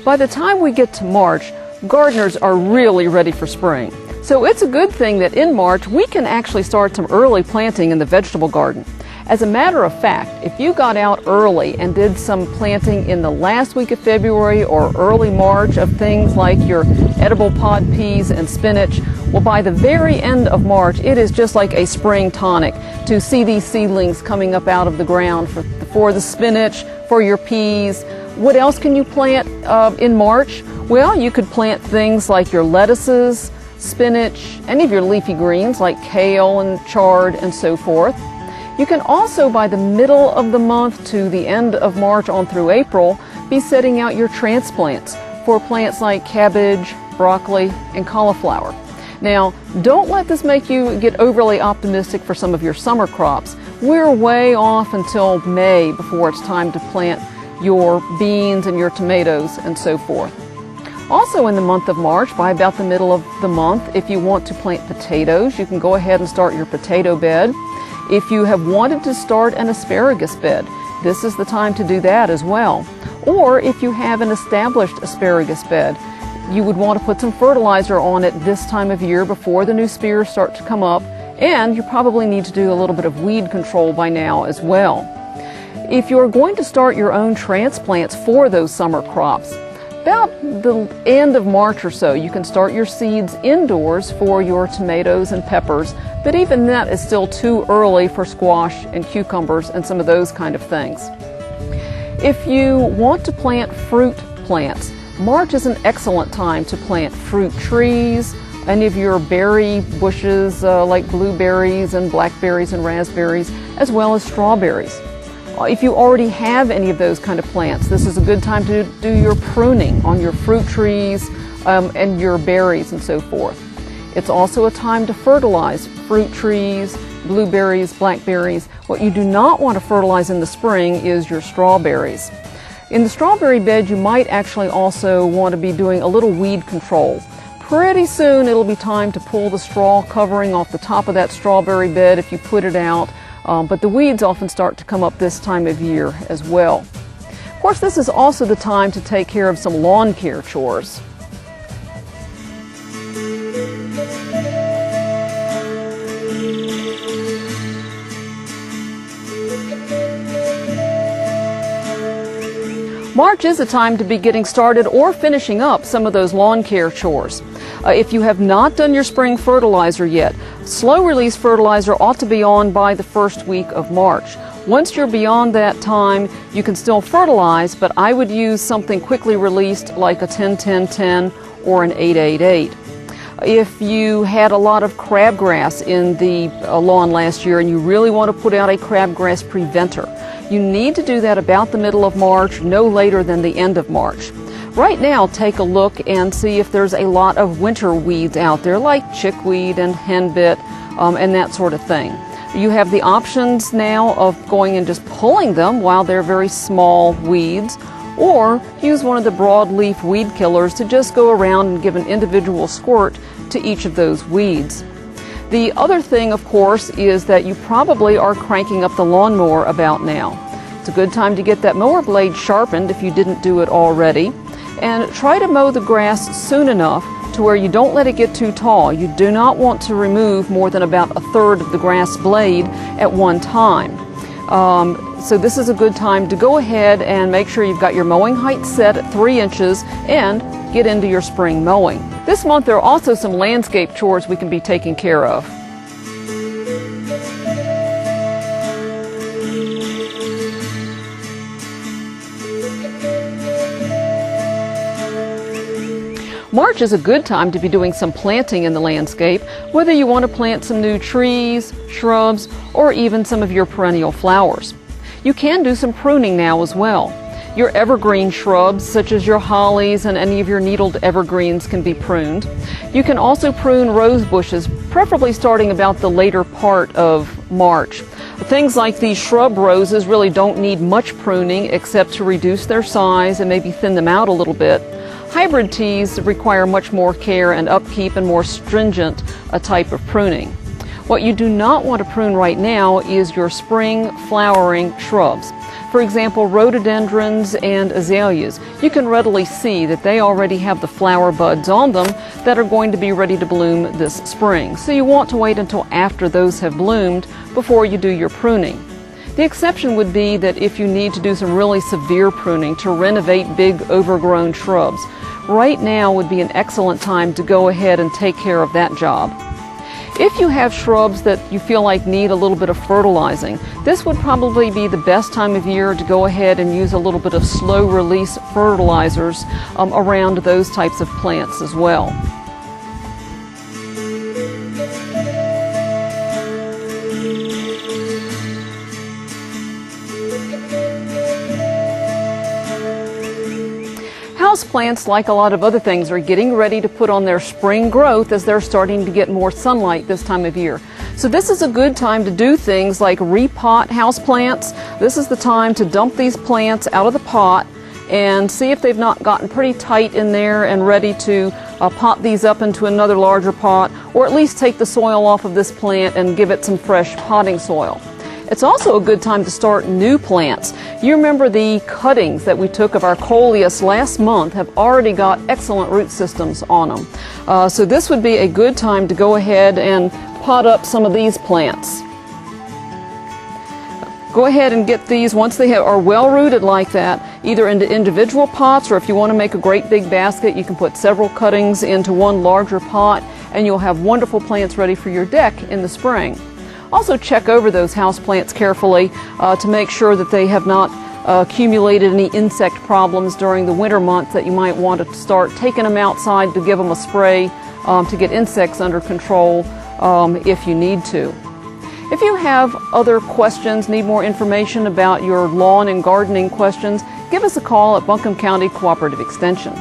By the time we get to March, gardeners are really ready for spring. So it's a good thing that in March we can actually start some early planting in the vegetable garden. As a matter of fact, if you got out early and did some planting in the last week of February or early March of things like your edible pod peas and spinach, well, by the very end of March, it is just like a spring tonic to see these seedlings coming up out of the ground for the spinach, for your peas. What else can you plant in March? Well, you could plant things like your lettuces, spinach, any of your leafy greens like kale and chard and so forth. You can also, by the middle of the month to the end of March on through April, be setting out your transplants for plants like cabbage, broccoli, and cauliflower. Now, don't let this make you get overly optimistic for some of your summer crops. We're way off until May before it's time to plant your beans and your tomatoes and so forth. Also in the month of March, by about the middle of the month, if you want to plant potatoes, you can go ahead and start your potato bed. If you have wanted to start an asparagus bed, this is the time to do that as well. Or if you have an established asparagus bed, you would want to put some fertilizer on it this time of year before the new spears start to come up, and you probably need to do a little bit of weed control by now as well. If you're going to start your own transplants for those summer crops, about the end of March or so, you can start your seeds indoors for your tomatoes and peppers, but even that is still too early for squash and cucumbers and some of those kind of things. If you want to plant fruit plants, March is an excellent time to plant fruit trees, any of your berry bushes like blueberries and blackberries and raspberries, as well as strawberries. If you already have any of those kind of plants, this is a good time to do your pruning on your fruit trees and your berries and so forth. It's also a time to fertilize fruit trees, blueberries, blackberries. What you do not want to fertilize in the spring is your strawberries. In the strawberry bed, you might actually also want to be doing a little weed control. Pretty soon it'll be time to pull the straw covering off the top of that strawberry bed if you put it out. But the weeds often start to come up this time of year as well. Of course, this is also the time to take care of some lawn care chores. March is a time to be getting started or finishing up some of those lawn care chores. If you have not done your spring fertilizer yet, slow release fertilizer ought to be on by the first week of March. Once you're beyond that time, you can still fertilize, but I would use something quickly released like a 10-10-10 or an 8-8-8. If you had a lot of crabgrass in the lawn last year and you really want to put out a crabgrass preventer, you need to do that about the middle of March, no later than the end of March. Right now, take a look and see if there's a lot of winter weeds out there, like chickweed and henbit and that sort of thing. You have the options now of going and just pulling them while they're very small weeds, or use one of the broadleaf weed killers to just go around and give an individual squirt to each of those weeds. The other thing, of course, is that you probably are cranking up the lawnmower about now. It's a good time to get that mower blade sharpened if you didn't do it already. And try to mow the grass soon enough to where you don't let it get too tall. You do not want to remove more than about a third of the grass blade at one time. So this is a good time to go ahead and make sure you've got your mowing height set at 3 inches and get into your spring mowing. This month there are also some landscape chores we can be taking care of. March is a good time to be doing some planting in the landscape, whether you want to plant some new trees, shrubs, or even some of your perennial flowers. You can do some pruning now as well. Your evergreen shrubs, such as your hollies and any of your needled evergreens, can be pruned. You can also prune rose bushes, preferably starting about the later part of March. Things like these shrub roses really don't need much pruning except to reduce their size and maybe thin them out a little bit. Hybrid teas require much more care and upkeep and more stringent a type of pruning. What you do not want to prune right now is your spring flowering shrubs. For example, rhododendrons and azaleas. You can readily see that they already have the flower buds on them that are going to be ready to bloom this spring. So you want to wait until after those have bloomed before you do your pruning. The exception would be that if you need to do some really severe pruning to renovate big overgrown shrubs. Right now would be an excellent time to go ahead and take care of that job. If you have shrubs that you feel like need a little bit of fertilizing, this would probably be the best time of year to go ahead and use a little bit of slow release fertilizers around those types of plants as well. Houseplants, like a lot of other things, are getting ready to put on their spring growth as they're starting to get more sunlight this time of year. So this is a good time to do things like repot houseplants. This is the time to dump these plants out of the pot and see if they've not gotten pretty tight in there and ready to pot these up into another larger pot, or at least take the soil off of this plant and give it some fresh potting soil. It's also a good time to start new plants. You remember the cuttings that we took of our coleus last month have already got excellent root systems on them. So this would be a good time to go ahead and pot up some of these plants. Go ahead and get these, once they are well rooted like that, either into individual pots, or if you want to make a great big basket, you can put several cuttings into one larger pot and you'll have wonderful plants ready for your deck in the spring. Also check over those houseplants carefully to make sure that they have not accumulated any insect problems during the winter months, that you might want to start taking them outside to give them a spray to get insects under control if you need to. If you have other questions, need more information about your lawn and gardening questions, give us a call at Buncombe County Cooperative Extension.